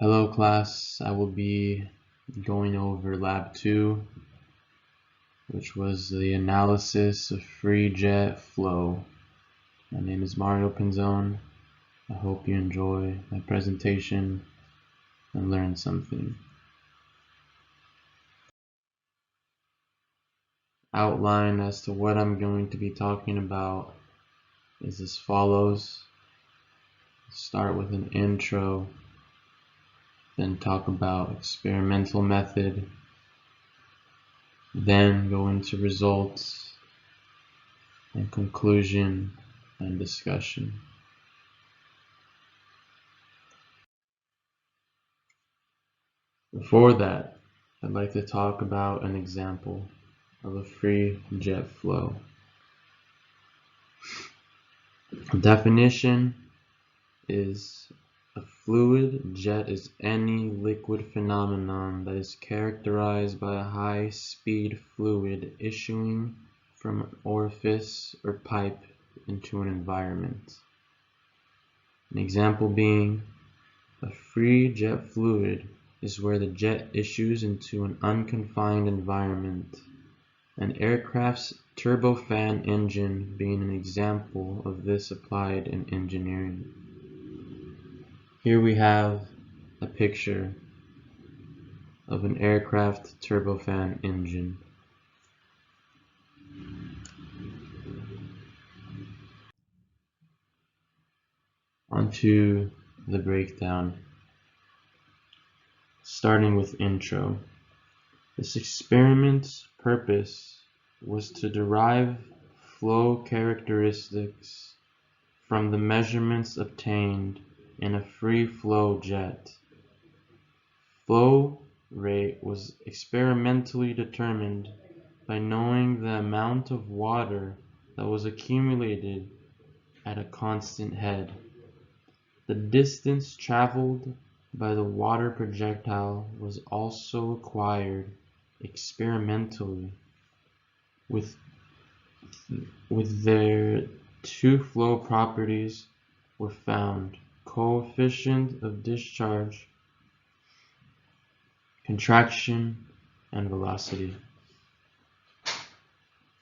Hello class, I will be going over lab 2, which was the analysis of free jet flow. My name is Pinzon. I hope you enjoy my presentation and learn something. Outline as to what I'm going to be talking about is as follows. Start with an intro, then talk about experimental method, then go into results and conclusion and discussion. Before that, I'd like to talk about an example of a free jet flow. Definition is a fluid jet is any liquid phenomenon that is characterized by a high-speed fluid issuing from an orifice or pipe into an environment. An example being, a free jet fluid is where the jet issues into an unconfined environment. An aircraft's turbofan engine being an example of this applied in engineering. Here we have a picture of an aircraft turbofan engine. Onto the breakdown. Starting with intro. This experiment's purpose was to derive flow characteristics from the measurements obtained in a free flow jet. Flow rate was experimentally determined by knowing the amount of water that was accumulated at a constant head. The distance traveled by the water projectile was also acquired experimentally with their two flow properties were found: coefficient of discharge, contraction, and velocity.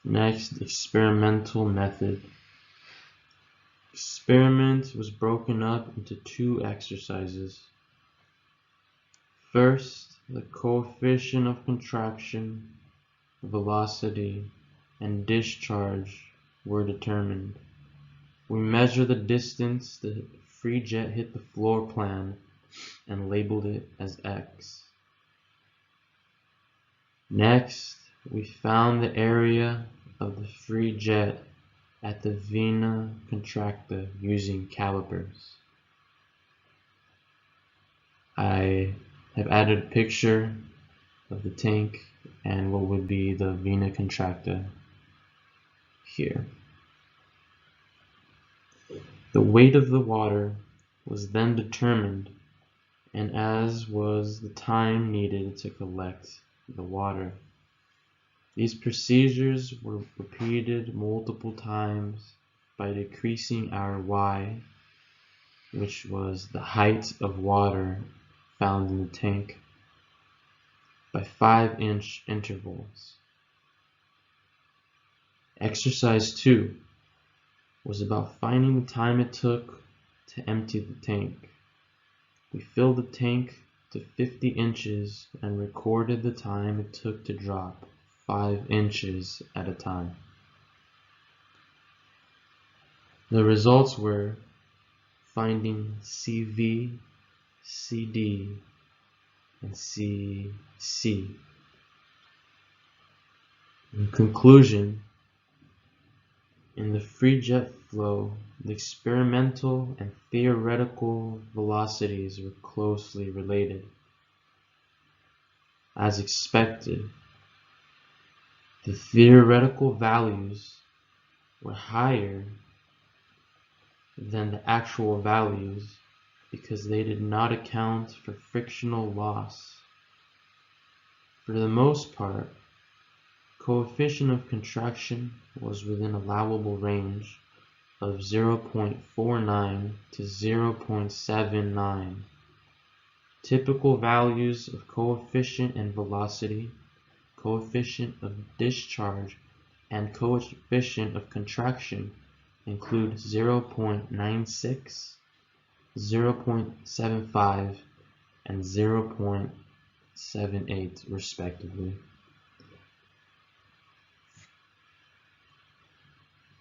Next, experimental method. Experiment was broken up into two exercises. First, the coefficient of contraction, velocity, and discharge were determined. We measured the distance the free jet hit the floor plan and labeled it as X. Next, we found the area of the free jet at the vena contracta using calipers. I have added a picture of the tank and what would be the vena contracta here. The weight of the water was then determined, and as was the time needed to collect the water. These procedures were repeated multiple times by decreasing our Y, which was the height of water found in the tank, by 5-inch intervals. Exercise 2 was about finding the time it took to empty the tank. We filled the tank to 50 inches and recorded the time it took to drop 5 inches at a time. The results were finding CV, CD, and CC. In conclusion, in the free jet flow, the experimental and theoretical velocities were closely related. As expected, the theoretical values were higher than the actual values because they did not account for frictional loss. For the most part, coefficient of contraction was within allowable range of 0.49 to 0.79. Typical values of coefficient and velocity, coefficient of discharge, and coefficient of contraction include 0.96, 0.75, and 0.78 respectively.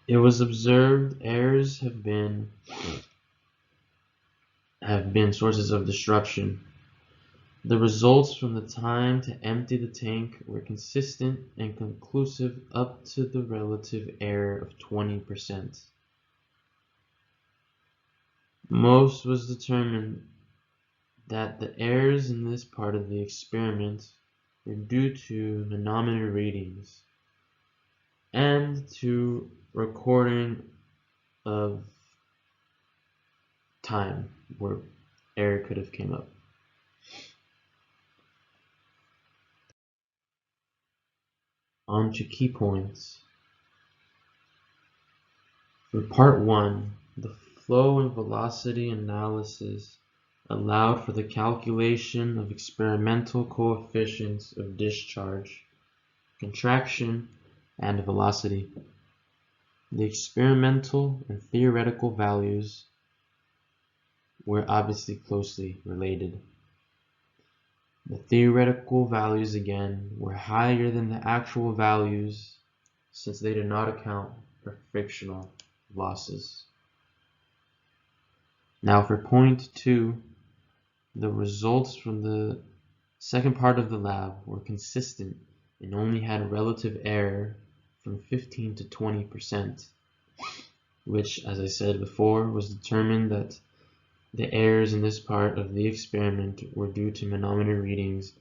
It was observed errors have been sources of disruption. The results from the time to empty the tank were consistent and conclusive up to the relative error of 20%. Most was determined that the errors in this part of the experiment were due to manometer readings and to recording of time where error could have came up. On to key points. For part 1, the flow and velocity analysis allowed for the calculation of experimental coefficients of discharge, contraction, and velocity. The experimental and theoretical values were obviously closely related. The theoretical values again were higher than the actual values since they did not account for frictional losses. Now for point 2, the results from the second part of the lab were consistent and only had relative error from 15 to 20%, which, as I said before, was determined that the errors in this part of the experiment were due to manometer readings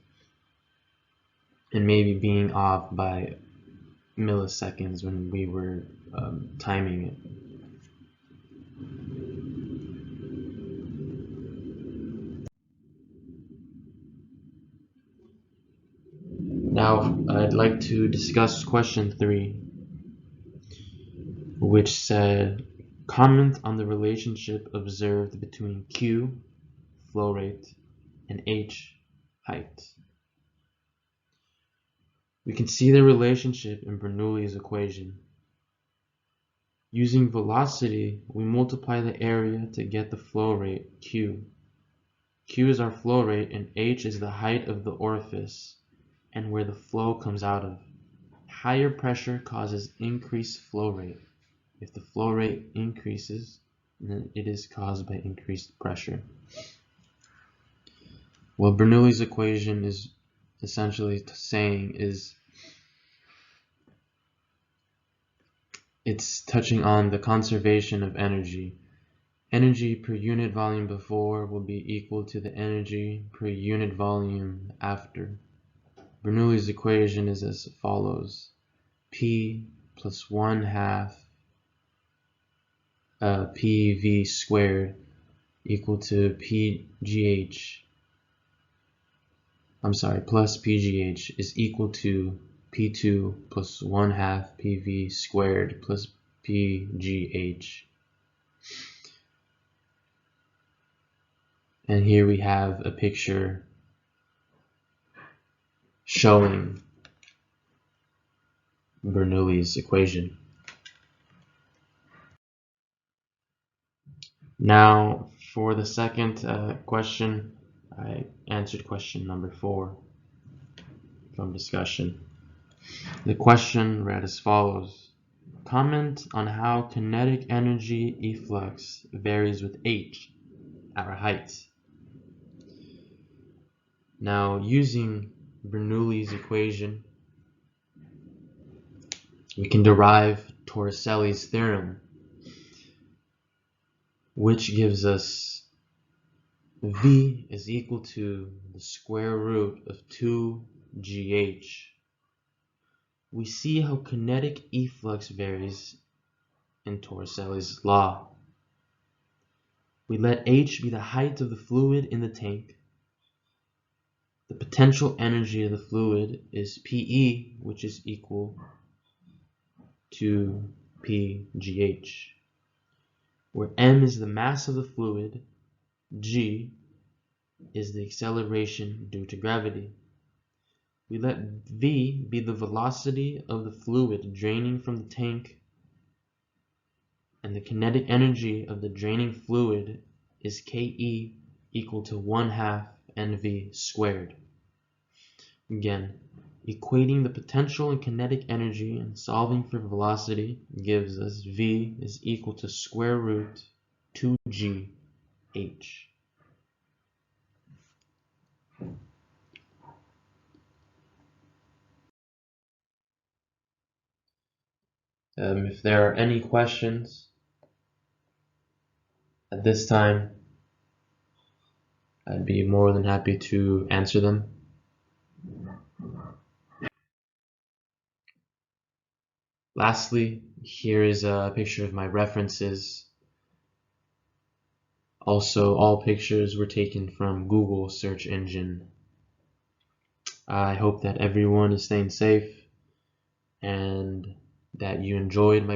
and maybe being off by milliseconds when we were timing it. Now I'd like to discuss question 3, which said, comment on the relationship observed between Q, flow rate, and H, height. We can see the relationship in Bernoulli's equation. Using velocity, we multiply the area to get the flow rate, Q. Q is our flow rate and H is the height of the orifice and where the flow comes out of. Higher pressure causes increased flow rate. If the flow rate increases, then it is caused by increased pressure. What Bernoulli's equation is essentially saying is it's touching on the conservation of energy. Energy per unit volume before will be equal to the energy per unit volume after. Bernoulli's equation is as follows: P plus 1/2 PV squared equal to plus PGH is equal to P2 plus 1/2 PV squared plus PGH. And here we have a picture showing Bernoulli's equation. Now for the second question, I answered question number 4 from discussion. The question read as follows: comment on how kinetic energy efflux varies with h, our height. Now using Bernoulli's equation, we can derive Torricelli's theorem, which gives us V is equal to the square root of 2GH. We see how kinetic efflux varies in Torricelli's law. We let H be the height of the fluid in the tank. The potential energy of the fluid is PE, which is equal to PGH, where M is the mass of the fluid, G is the acceleration due to gravity. We let v be the velocity of the fluid draining from the tank, and the kinetic energy of the draining fluid is Ke equal to 1/2 mv squared. Again, equating the potential and kinetic energy and solving for velocity gives us v is equal to square root 2gh. If there are any questions at this time, I'd be more than happy to answer them. Lastly, here is a picture of my references. Also, all pictures were taken from Google search engine. I hope that everyone is staying safe and that you enjoyed my